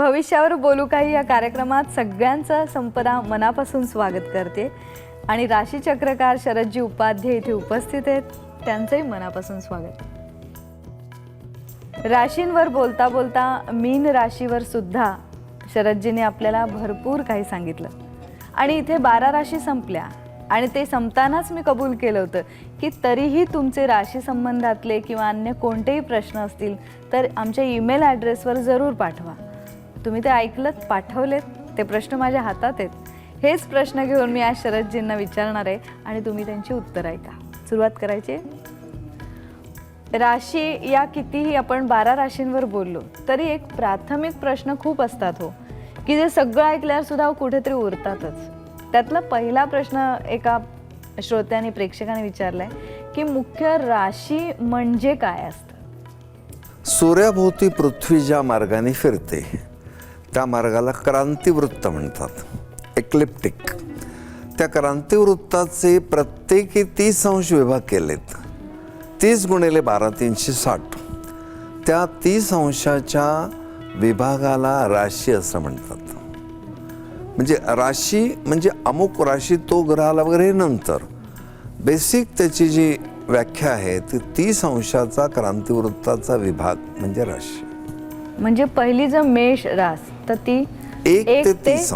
भविष्यावर बोलू काही या कार्यक्रमात सगळ्यांचं संपदा मनापासून स्वागत करते आणि राशी चक्रकार शरदजी उपाध्याय इथे उपस्थित आहेत, त्यांचंही मनापासून स्वागत। राशींवर बोलता बोलता मीन राशीवर सुद्धा शरदजीने आपल्याला भरपूर काही सांगितलं आणि इथे 12 राशी संपल्या आणि ते संपतानाच मी कबूल केलं होतं की तरीही तुमचे राशी संबंधातले किंवा अन्य कोणतेही प्रश्न असतील तर आमच्या ईमेल ॲड्रेसवर जरूर पाठवा। तुम्ही ते ऐकलत, पाठवलेत, ते प्रश्न माझ्या हातात आहेत। हेच प्रश्न घेऊन मी आज शरदजींना विचारणार आहे आणि तुम्ही त्यांची उत्तरं ऐका। सुरुवात करायची। राशी या कितीही आपण 12 राशींवर बोललो तरी एक प्राथमिक प्रश्न खूप असतात हो, की जे सगळं ऐकल्यावर सुद्धा कुठेतरी उरतातच। त्यातला पहिला प्रश्न एका श्रोत्याने प्रेक्षकाने विचारलाय की मुख्य राशी म्हणजे काय असतं? सूर्याभोवती पृथ्वी ज्या मार्गाने फिरते त्या मार्गाला क्रांतिवृत्त म्हणतात, एक्लिप्टिक। त्या क्रांतिवृत्ताचे प्रत्येकी 30 अंश विभाग केलेत, 30 गुणिले 12 360। त्या 30 अंशाच्या विभागाला राशी असं म्हणतात। म्हणजे राशी म्हणजे अमुक राशी तो ग्रहाला वगैरे नंतर बेसिक त्याची जी व्याख्या आहे ती 30 अंशाचा क्रांतिवृत्ताचा विभाग म्हणजे राशी। म्हणजे पहिली जर मेष रास तर ती 1 ते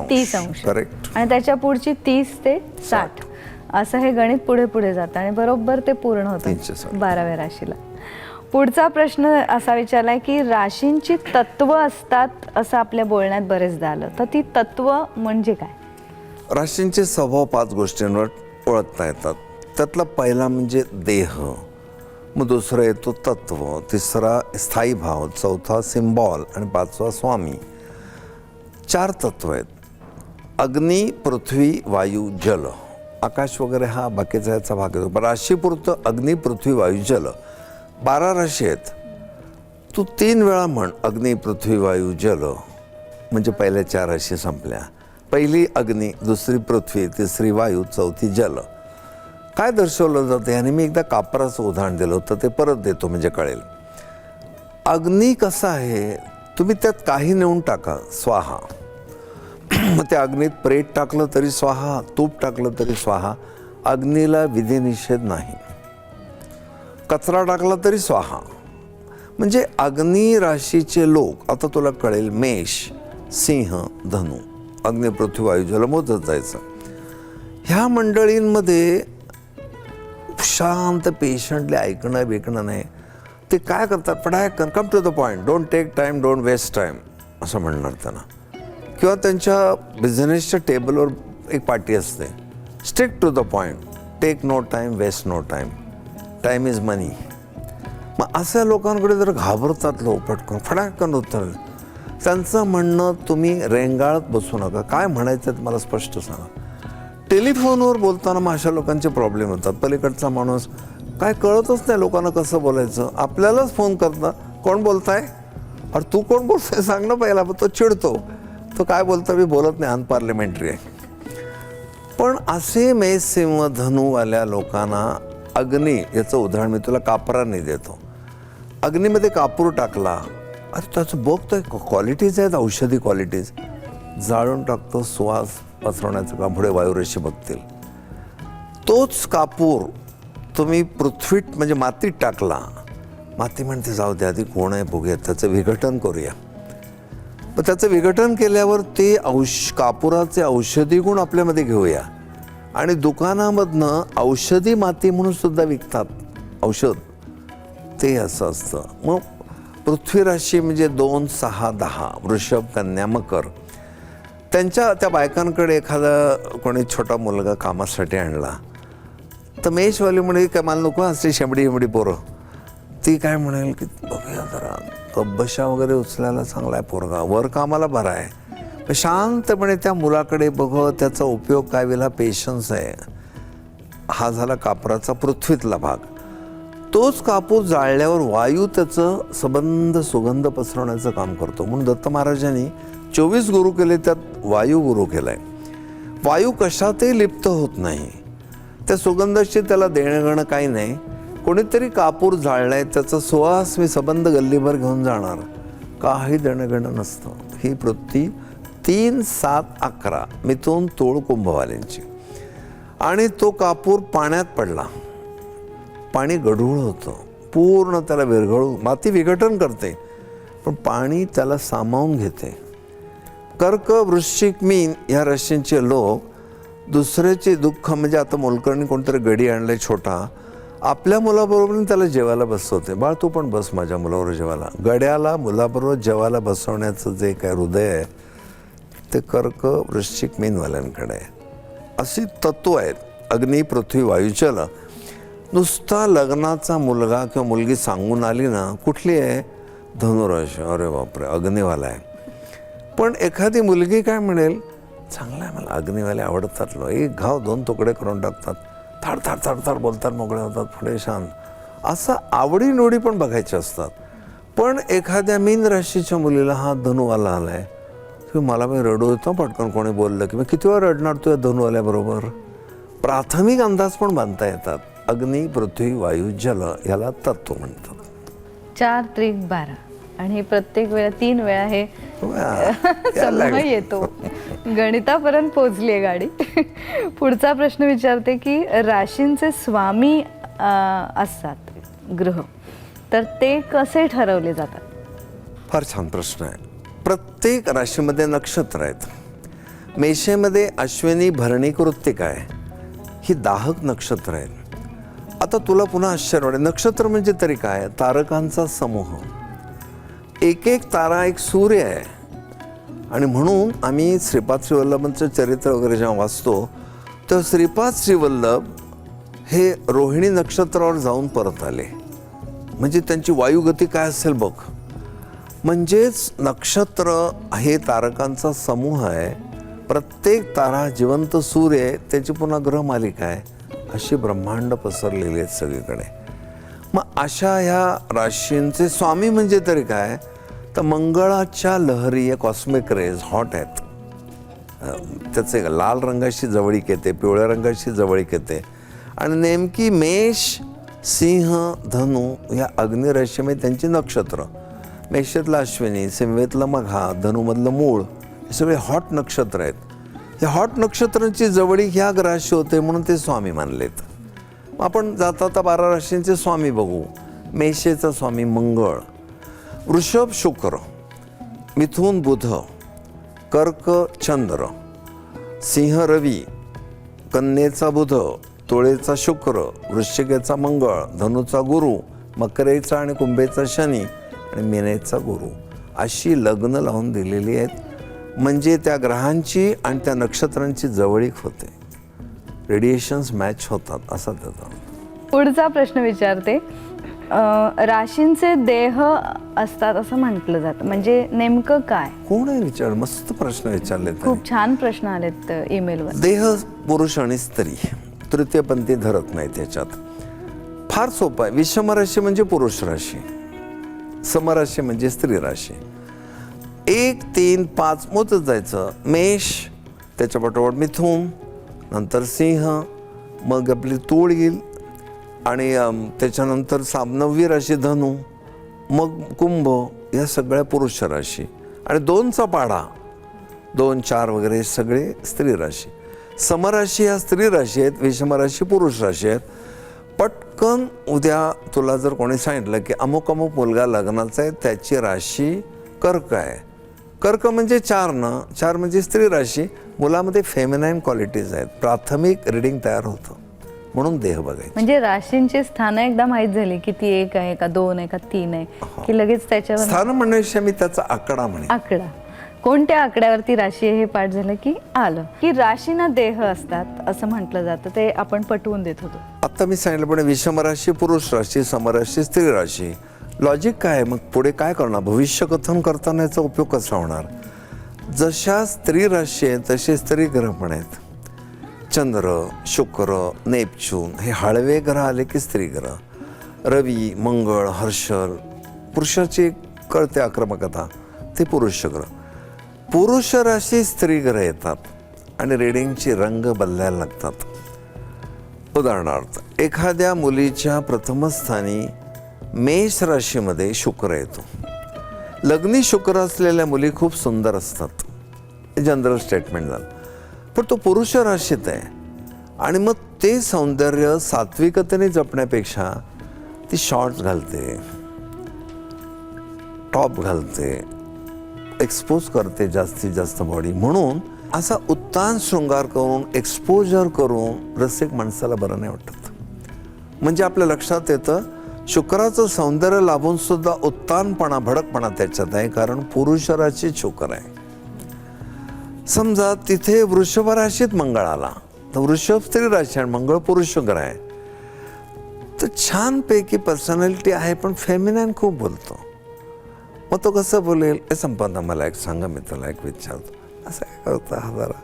30 अंश करेक्ट, आणि त्याच्या पुढची 30 ते 60 असं हे गणित पुढे पुढे जातं आणि बरोबर ते पूर्ण होतं 12व्या राशीला। पुढचा प्रश्न असा विचारलाय की राशींची तत्व असतात असं आपल्या बोलण्यात बरेचदा आलं, तर ती तत्व म्हणजे काय? राशींचे स्वभाव 5 गोष्टींवर ओळखता येतात। त्यातला पहिला म्हणजे देह, मग दुसरा येतो तत्व, तिसरा स्थायी भाव, चौथा सिम्बॉल आणि 5वा स्वामी। 4 तत्व आहेत, अग्नी, पृथ्वी, वायू, जल। आकाश वगैरे हा बाकीचा याचा भाग येतो, पण राशीपुरतं अग्नी, पृथ्वी, वायू, जल 12 राशी आहेत। तू 3 वेळा म्हण अग्नी, पृथ्वी, वायू, जल, म्हणजे पहिल्या 4 राशी संपल्या। पहिली अग्नी, दुसरी पृथ्वी, तिसरी वायू, चौथी जल। काय दर्शवलं जातं आणि मी एकदा कापराचं उदाहरण दिलं होतं, ते परत देतो म्हणजे कळेल। अग्नी कसा आहे, तुम्ही त्यात काही नेऊन टाका, स्वाहा। मग त्या अग्नीत प्रेत टाकलं तरी स्वाहा, तूप टाकलं तरी स्वाहा, अग्नीला विधिनिषेध नाही। कचरा टाकला तरी स्वाहा। म्हणजे अग्नी राशीचे लोक, आता तुला कळेल, मेष, सिंह, धनु, अग्नी, पृथ्वी, वायू, जल मोजत जायचं। ह्या मंडळींमध्ये शांत पेशंटली ऐकणं बेकणं नाही, ते काय करतात, पटाक come to the point, don't take time, don't waste time असं म्हणणार त्यांना। किंवा त्यांच्या बिझनेसच्या टेबलवर एक पाटी असते, stick to the point, take no time, waste no time, time is money. मग अशा लोकांकडे जर घाबरतात लोक, पटकन फटाकन उत्तर। त्यांचं म्हणणं तुम्ही रेंगाळत बसू नका, काय म्हणायचं आहे मला स्पष्ट सांगा। टेलिफोनवर बोलताना मग अशा लोकांचे प्रॉब्लेम होतात। पलीकडचा माणूस काय कळतच नाही लोकांना कसं बोलायचं, आपल्यालाच फोन करता, कोण बोलताय, अरे तू कोण बोलताय सांग ना पहिला। तो चिडतो, तो काय बोलतो मी बोलत नाही, अनपार्लिमेंटरी आहे। पण असे मेष, सिंह, धनुवाल्या लोकांना अग्नी, याचं उदाहरण मी तुला कापराने देतो। अग्नीमध्ये कापूर टाकला, अरे त्याचं बघतोय क्वालिटीज आहेत, औषधी क्वालिटीज, जाळून टाकतो, सुवास पसरवण्याचं काम पुढे वायुरेषी बघतील। तोच कापूर तुम्ही पृथ्वीत म्हणजे मातीत टाकला, माती म्हणते जाऊ दे आधी कोण आहे बघूया, त्याचं विघटन करूया। मग त्याचं विघटन केल्यावर ते कापुराचे औषधी गुण आपल्यामध्ये घेऊया आणि दुकानामधनं औषधी माती म्हणून सुद्धा विकतात औषध, ते असं असतं। मग पृथ्वी राशी म्हणजे 2, 6, 10, वृषभ, कन्या, मकर। त्या बायकांकडे एखादा कोणी छोटा मुलगा कामासाठी आणला तर मेषवाली म्हणे काय मला नको असते शेंबडी शेंबडी पोरं, ती काय म्हणेल की बघूया जरा कब्बशा वगैरे उचलायला चांगला आहे पोरगा, वर कामाला बरा आहे। शांतपणे त्या मुलाकडे बघत त्याचा उपयोग काय वेळेला पेशन्स आहे। हा झाला कापराचा पृथ्वीतला भाग। तोच कापूर जाळल्यावर वायू त्याचं सबंध सुगंध पसरवण्याचं काम करतो। म्हणून दत्त महाराजांनी 24 गुरु केले, त्यात वायू गुरु केलाय। वायू कशातही लिप्त होत नाही, त्या सुगंधाशी त्याला देणं घेणं काही नाही। कोणीतरी कापूर जाळलाय, त्याचा सुवास मी सबंध गल्लीभर घेऊन जाणार, काही देणंघेणं नसतं. ही पृथ्वी 3, 7, 11 मिथून तूळ कुंभवाल्यांची. आणि तो कापूर पाण्यात पडला, पाणी गढूळ होतं, पूर्ण त्याला विरघळून, माती विघटन करते पण पाणी त्याला सामावून घेते. कर्क, वृश्चिक, मीन या राशींचे लोक दुसऱ्याचे दुःख, म्हणजे आता मोलकरणी कोणतरी गडी आणले छोटा, आपल्या मुलाबरोबर त्याला जेवायला बसवते. बाळ तू पण बस माझ्या मुलाबरोबर जेवायला. गड्याला मुलाबरोबर जेवायला बसवण्याचं जे काय हृदय आहे ते कर्क, वृश्चिक, मीनवाल्यांकडे आहे. अशी तत्व आहेत अग्नी, पृथ्वी, वायू, जल. नुसता लग्नाचा मुलगा किंवा मुलगी सांगून आली ना, कुठली आहे, धनुराशी, अरे बापरे अग्निवाला आहे. पण एखादी मुलगी काय म्हणेल, चांगला आहे, मला अग्निवाले आवडतात, एक घाव 2 तुकडे करून टाकतात, थाड थाड थाड थाड बोलतात, मोकळे होतात, पुढे शांत. असं आवडीनिवडी पण बघायचे असतात. पण एखाद्या मीन राशीच्या मुलीला हा धनुवाला आलाय किंवा मला मी रडू येतो पटकन कोणी बोललं की, किती वेळ रडणार तू या धनुवाल्याबरोबर. प्राथमिक अंदाज पण बांधता येतात. अग्नी, पृथ्वी, वायू, जल याला तत्व म्हणतात. 4 त्रिक 12 आणि हे प्रत्येक वेळा 3 वेळा हे समूह येतो. गणितापर्यंत पोहोचली आहे गाडी. पुढचा प्रश्न विचारते की राशींचे स्वामी असतात ग्रह, तर ते कसे ठरवले जातात? फार छान प्रश्न आहे. प्रत्येक राशीमध्ये नक्षत्र आहेत. मेषेमध्ये अश्विनी, भरणी, कृत्तिका आहे. ही दाहक नक्षत्र आहेत. आता तुला पुन्हा आश्चर्य वाटेल, नक्षत्र म्हणजे तरी काय, तारकांचा समूह. एक एक तारा एक सूर्य आहे. आणि म्हणून आम्ही श्रीपाद श्रीवल्लभांचं चरित्र वगैरे जेव्हा वाचतो तर श्रीपाद श्रीवल्लभ हे रोहिणी नक्षत्रावर जाऊन परत आले. म्हणजे त्यांची वायुगती काय असेल बघ. म्हणजेच नक्षत्र हे तारकांचा समूह आहे. प्रत्येक तारा जिवंत सूर्य आहे, त्याची पुन्हा ग्रहमालिका आहे. अशी ब्रह्मांड पसरलेली आहेत सगळीकडे. मग अशा ह्या राशींचे स्वामी म्हणजे तरी काय, तर मंगळाच्या लहरी कॉस्मिक रेज हॉट आहेत. त्याचे लाल रंगाशी जवळीक येते, पिवळ्या रंगाशी जवळीक येते. आणि नेमकी मेष, सिंह, धनु या अग्निराशीमध्ये त्यांची नक्षत्र. मेषातलं अश्विनी, सिंहेतलं मघा, धनुमधलं मूळ, हे सगळे हॉट नक्षत्र आहेत. या हॉट नक्षत्रांची जवळीक ह्या ग्रहाशी होते म्हणून ते स्वामी मानलेत. आपण जाता 12 राशींचे स्वामी बघू. मेषेचा स्वामी मंगळ, वृषभ शुक्र, मिथुन बुध, कर्क चंद्र, सिंह रवी, कन्येचा बुध, तुळेचा शुक्र, वृश्चिकेचा मंगळ, धनुचा गुरु, मकरेचा आणि कुंभेचा शनी आणि मीनेचा गुरु. अशी लग्न लावून दिलेली आहेत. म्हणजे त्या ग्रहांची आणि त्या नक्षत्रांची जवळीक होते, रेडिएशन्स मॅच होतात असा त्याचा. पुढचा प्रश्न विचारते, राशींचे देह असतात असं म्हटलं जातं, म्हणजे नेमकं काय? कोण आहे विचार, मस्त प्रश्न विचारले. खूप छान प्रश्न आलेत ईमेलवर. देह पुरुष आणि स्त्री, तृतीयपंथी धरत नाही त्याच्यात. फार सोपं आहे. विषम राशी म्हणजे पुरुष राशी, समराशी म्हणजे स्त्री राशी. 1, 3, 5 मोजत जायचं. मेष, त्याच्या पाठोपाठ मिथुन, नंतर सिंह, मग आपली तूळ येईल आणि त्याच्यानंतर 9वी राशी धनु, मग कुंभ. या सगळ्या पुरुष राशी. आणि 2चा पाढा 2, 4 वगैरे सगळे स्त्री राशी. समराशी ह्या स्त्री राशी आहेत, विषमराशी पुरुष राशी आहेत. पटकन उद्या तुला जर कोणी सांगितलं की अमुक अमुक मुलगा लग्नाचा आहे, त्याची राशी कर्क आहे. कर्क म्हणजे 4 ना, 4 म्हणजे स्त्री राशी. मुलामध्ये फेमिनाईन क्वालिटीज आहेत. प्राथमिक रिडिंग तयार होतं म्हणून देह बघायचं. म्हणजे राशींची स्थानं एकदा माहीत झाली की ती 1 आहे का 2 आहे का 3 आहे की लगेच त्याच्यावर स्थान म्हणण्यापेक्षा मी त्याचा आकडा म्हणेन. आकडा, कोणत्या आकड्यावरती राशी आहे हे पाठ झालं की आलं. की राशींना देह असतात असं म्हटलं जातं, ते आपण पटवून देत होतो. आता मी सांगितलं पण विषम राशी पुरुष राशी, समराशी स्त्री राशी. लॉजिक काय आहे, मग पुढे काय करणार, भविष्य कथन करताना याचा उपयोग कसा होणार. जशा स्त्री राशी आहेत तसे स्त्री ग्रह पण आहेत. चंद्र, शुक्र, नेपच्यून हे हळवे ग्रह आले की स्त्री ग्रह. रवी, मंगळ, हर्षल, पुरुषाची कळते आक्रमकता, ते पुरुष ग्रह. पुरुष राशी स्त्री ग्रह येतात आणि रिडिंगची रंग बदलायला लागतात. उदाहरणार्थ, एखाद्या मुलीच्या प्रथम स्थानी मेष राशीमध्ये शुक्र येतो. लग्नी शुक्र असलेल्या मुली खूप सुंदर असतात, हे जनरल स्टेटमेंट झालं. पण तो पुरुष राशीत आहे आणि मग ते सौंदर्य सात्विकतेने जपण्यापेक्षा ती शॉर्ट्स घालते, टॉप घालते, एक्सपोज करते जास्तीत जास्त बॉडी. म्हणून असा उत्तान शृंगार करून एक्सपोजर करून रसिक माणसाला बरं नाही वाटत. म्हणजे आपल्या लक्षात येतं शुक्राचं सौंदर्य लाभून सुद्धा उत्तानपणा भडकपणा त्याच्यात आहे, कारण पुरुष राशीत शुक्र आहे. समजा तिथे वृषभ राशीत मंगळ आला तर वृषभ स्त्री राशी आणि मंगळ पुरुष ग्रह आहे, तर छानपैकी पर्सनॅलिटी आहे पण फेमिनाईन खूप बोलतो. मग तो कसं बोलेल, हे संपदा मला एक सांगा, मी तुला एक विचारतो, असं काय करतं हा जरा.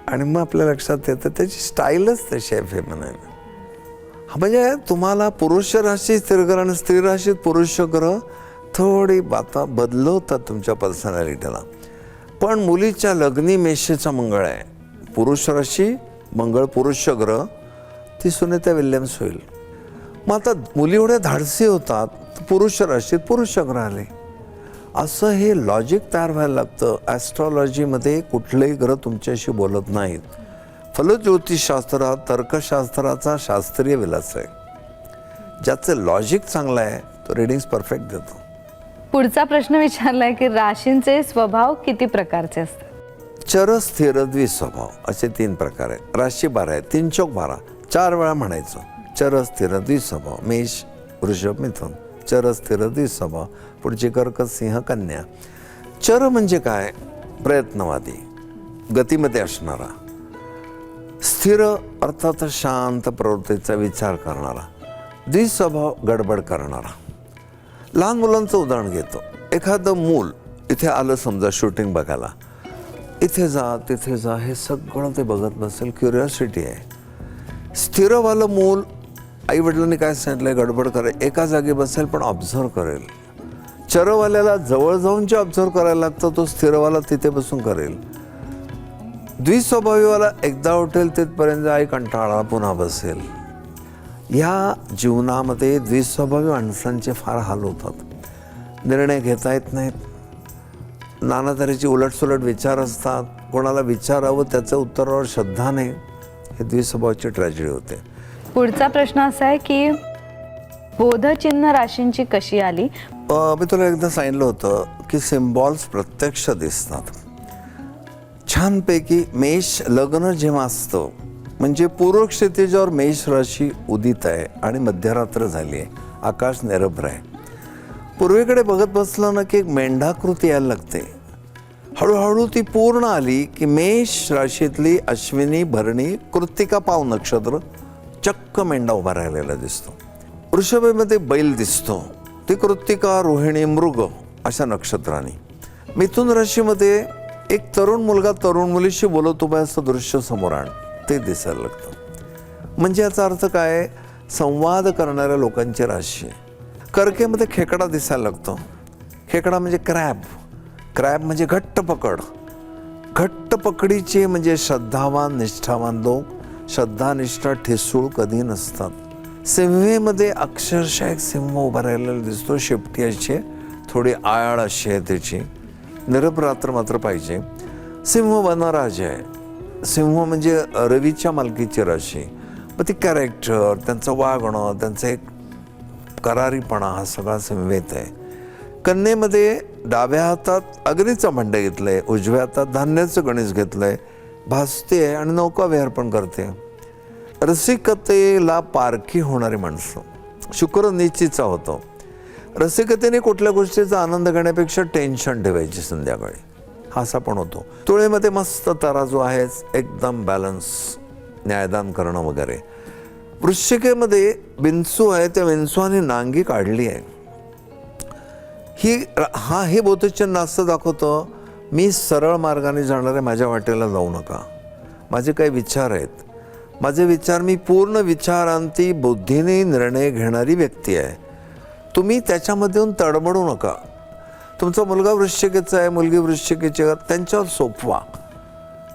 आणि मग आपल्या लक्षात येतं त्याची स्टाईलच तशी आहे फेमिनाईन. म्हणजे तुम्हाला पुरुष राशी स्त्री ग्रह आणि स्त्री राशीत पुरुष ग्रह थोडी बाता बदलवतात तुमच्या पर्सनॅलिटीला. पण मुलीच्या लग्नी मेषेचा मंगळ आहे, पुरुष राशी मंगळ पुरुष ग्रह, ती सुनीता विल्यम्स होईल. मग आता मुली एवढ्या धाडसी होतात, पुरुष राशीत पुरुष ग्रह आले, असं हे लॉजिक तयार व्हायला लागतं. ॲस्ट्रॉलॉजीमध्ये कुठलेही ग्रह तुमच्याशी बोलत नाहीत. फलज्योतिषशास्त्र हा तर्कशास्त्राचा शास्त्रीय विलास आहे. ज्याचं लॉजिक चांगलं आहे तो रिडिंग्स परफेक्ट देतो. पुढचा प्रश्न विचारलाय की राशींचे स्वभाव किती प्रकारचे असतात? चर स्थिर द्विस्वभाव असे 3 प्रकार आहेत. राशी 12 आहे, 3 चौक 12, 4 वेळा म्हणायचं. चर स्थिर द्विस्वभाव, मेष वृषभ मिथुन. चर स्थिर द्विस्वभाव. पुढची कर्क सिंह कन्या. चर म्हणजे काय? प्रयत्नवादी, गतीमध्ये असणारा. स्थिर अर्थात शांत प्रवृत्तीचा विचार करणारा. द्विस्वभाव गडबड करणारा. लहान मुलांचं उदाहरण घेतो. एखादं मूल इथे आलं समजा शूटिंग बघायला, इथे जा तिथे जा हे सगळं ते बघत बसेल, क्युरिओसिटी आहे. स्थिरवालं मूल आईवडिलांनी काय सांगितलं गडबड करेल, एका जागी बसेल पण ऑब्झर्व करेल. चरवाल्याला जवळ जाऊन जे ऑब्झर्व करायला लागतं तो स्थिरवाला तिथे बसून करेल. द्विस्वभावीवाला एकदा उठेल तिथपर्यंत आई कंटाळा पुन्हा बसेल. ह्या जीवनामध्ये द्विस्वभावी माणसांचे फार हाल होतात. निर्णय घेता येत नाहीत, नाना तऱ्हेचे उलटसुलट विचार असतात, कोणाला विचारावं त्याचं उत्तरावर श्रद्धा नाही. हे द्विस्वभावाची ट्रॅजेडी होते. पुढचा प्रश्न असा आहे की बोधचिन्ह राशींची कशी आली? मी तुला एकदा सांगितलं होतं की सिम्बॉल्स प्रत्यक्ष दिसतात छानपैकी. मेष लग्न जेव्हा असतं म्हणजे पूर्व क्षितिजावर मेष राशी उदित आहे आणि मध्यरात्र झाली आहे, आकाश निरभ्र आहे. पूर्वेकडे बघत बसलं ना की एक मेंढाकृती यायला लागते. हळूहळू ती पूर्ण आली की मेष राशीतली अश्विनी भरणी कृत्तिका पाव नक्षत्र चक्क मेंढा उभा राहिलेला दिसतो. वृषभेमध्ये बैल दिसतो, ती कृत्तिका रोहिणी मृग अशा नक्षत्रांनी. मिथुन राशीमध्ये एक तरुण मुलगा तरुण मुलीशी बोलत उभा असं दृश्य समोर आण ते दिसायला लागतं. म्हणजे याचा अर्थ काय? संवाद करणाऱ्या लोकांची राशी. कर्केमध्ये खेकडा दिसायला लागतो. खेकडा म्हणजे क्रॅब. क्रॅब म्हणजे घट्ट पकड. घट्ट पकडीचे म्हणजे श्रद्धावान निष्ठावान लोक. श्रद्धा निष्ठा ठिसूळ कधी नसतात. सिंहेमध्ये अक्षरशः एक सिंह उभा राहिलेला दिसतो, शेपटी अशी थोडी आयाळ अशी आहे त्याची. निरभरात्र मात्र पाहिजे. सिंह वनराज आहे. सिंह म्हणजे रवीच्या मालकीची राशी. मग ती कॅरेक्टर, त्यांचं वागणं, त्यांचं एक करारीपणा हा सगळा सिंहेत आहे. कन्येमध्ये डाव्या हातात अग्नीचं भांडं घेतलं आहे, उजव्या हातात धान्याचं गणेश घेतलं आहे, भासते आहे आणि नौकाविहार पण करते. रसिकतेला पारखी होणारी माणसं. शुक्र नीचीचा होतो. रसिकतेने कुठल्या गोष्टीचा आनंद घेण्यापेक्षा टेन्शन ठेवायची संध्याकाळी, हा असा पण होतो. तुळेमध्ये मस्त तराजू आहेच, एकदम बॅलन्स, न्यायदान करणं वगैरे. वृश्चिकेमध्ये विंचू आहे, त्या विंचवाने नांगी काढली आहे. हे बोधचिन्ह असं दाखवतं मी सरळ मार्गाने जाणार आहे, माझ्या वाटेला जाऊ नका. माझे काही विचार आहेत, माझे विचार, मी पूर्ण विचारांती बुद्धीने निर्णय घेणारी व्यक्ती आहे. तुम्ही त्याच्यामधून तडमडू नका. तुमचा मुलगा वृश्चिकेचा आहे, मुलगी वृश्चिकेची आहे, त्यांच्यावर सोपवा.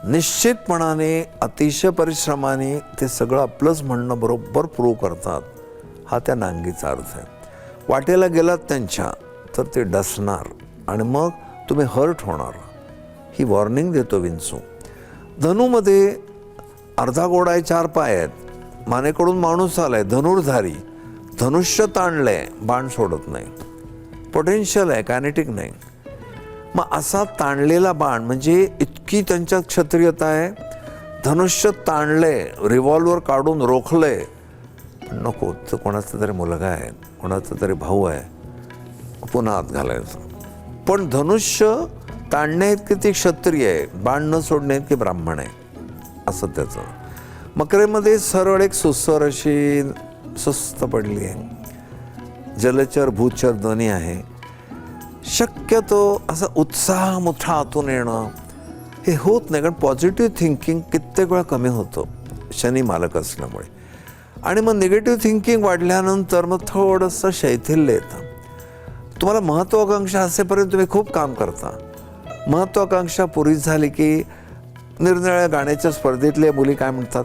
निश्चितपणाने अतिशय परिश्रमाने ते सगळं आपलंच म्हणणं बरोबर प्रूव्ह करतात. हा त्या नांगीचा अर्थ आहे. वाटेला गेलात त्यांच्या तर ते डसणार, आणि मग तुम्ही हर्ट होणार, ही वॉर्निंग देतो विंचू. धनुमध्ये अर्धा घोडा आहे, 4 पाय आहेत, मानेकडून माणूस आलाय धनुर्धारी, धनुष्य ताणलंय, बाण सोडत नाही, पोटेन्शियल आहे, कायनेटिक नाही. मग असा ताणलेला बाण म्हणजे इतकी त्यांच्यात क्षत्रियता आहे, धनुष्य ताणलंय, रिव्हॉल्वर काढून रोखलंय, पण नको, तर कोणाचा तरी मुलगा आहे, कोणाचा तरी भाऊ आहे, पुन्हा हात घालायचं. पण धनुष्य ताणण्या इतके ती क्षत्रिय आहे, बाण न सोडण्या इतके ब्राह्मण आहे, असं त्याचं. मकरेमध्ये सरळ एक सुस्वर अशी सुस्त पडली आहे, जलचर भूचर दोन्ही आहे. शक्यतो असा उत्साह मोठा आतून येणं हे होत नाही, कारण पॉझिटिव्ह थिंकिंग कित्येक वेळा कमी होतं शनी मालक असल्यामुळे. आणि मग निगेटिव्ह थिंकिंग वाढल्यानंतर मग थोडंसं शैथिल्य येतं. तुम्हाला महत्त्वाकांक्षा असेपर्यंत तुम्ही खूप काम करता, महत्त्वाकांक्षा पुरी झाली की निरनिराळ्या गाण्याच्या स्पर्धेतल्या मुली काय म्हणतात,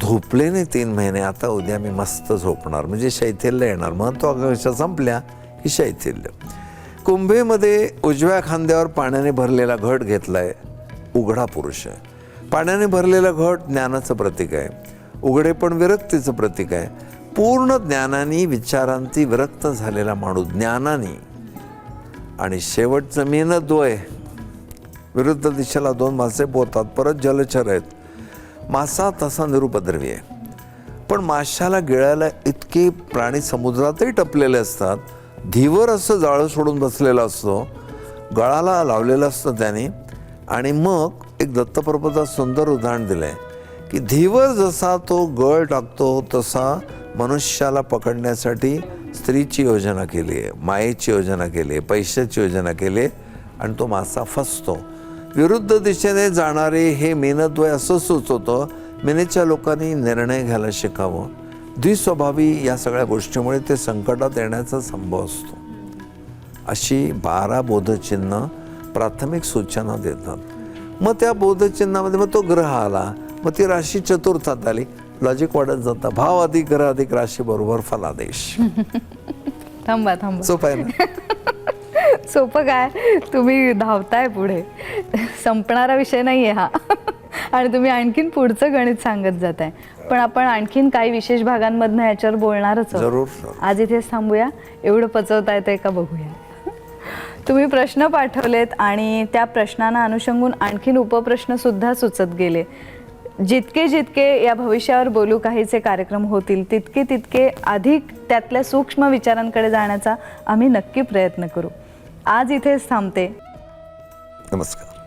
झोपले नाही 3 महिने, आता उद्या मी मस्त झोपणार, म्हणजे शैथिल्य येणार. महत्त्वाकांक्षा संपल्या की शैथिल्य. कुंभेमध्ये उजव्या खांद्यावर पाण्याने भरलेला घट घेतलाय, उघडा पुरुष आहे. पाण्याने भरलेला घट ज्ञानाचं प्रतीक आहे, उघडे पण विरक्तीचं प्रतीक आहे. पूर्ण ज्ञानाने विचारांती विरक्त झालेला माणूस ज्ञानाने. आणि शेवटचं मीनद्वय, विरुद्ध दिशेला 2 मासे पोहतात, परत जलचर आहेत. मासा तसा निरुपद्रवी आहे, पण माशाला गिळायला इतके प्राणी समुद्रातही टपलेले असतात. धीवर असं जाळं सोडून बसलेलं असतो, गळाला लावलेलं असतं त्याने. आणि मग एक दत्तप्रभूचं सुंदर उदाहरण दिलं आहे की धीवर जसा तो गळ टाकतो तसा मनुष्याला पकडण्यासाठी स्त्रीची योजना केली आहे, मायेची योजना केली आहे, पैशाची योजना केली आहे, आणि तो मासा फसतो. विरुद्ध दिशेने जाणारे हे मीनद्वय असं सुचवतं, मीनेच्या लोकांनी निर्णय घ्यायला शिकावं. द्विस्वभावी या सगळ्या गोष्टीमुळे ते संकटात येण्याचा संभव असतो. अशी 12 बोधचिन्ह प्राथमिक सूचना देतात. मग त्या बोधचिन्हामध्ये मग तो ग्रह आला, मग ती राशी चतुर्थात आली, लॉजिक वाढत जातं. भाव अधिक ग्रह अधिक राशी बरोबर फलादेश. थांबा सोपं आहे ना? सोपं काय, तुम्ही धावताय पुढे, संपणारा विषय नाही आहे हा. आणि तुम्ही आणखीन पुढचं गणित सांगत जाताय. पण आपण आणखीन काही विशेष भागांमधनं याच्यावर बोलणारच आहोत. जरूर. आज इथेच थांबूया, एवढं पचवता येतंय का बघूया. तुम्ही प्रश्न पाठवलेत आणि त्या प्रश्नांना अनुषंगून आणखीन उपप्रश्न सुद्धा सुचत गेले. जितके जितके या भविष्यावर बोलू काहीचे कार्यक्रम होतील तितके तितके अधिक त्यातल्या सूक्ष्म विचारांकडे जाण्याचा आम्ही नक्की प्रयत्न करू. आज इथेच थांबते. नमस्कार.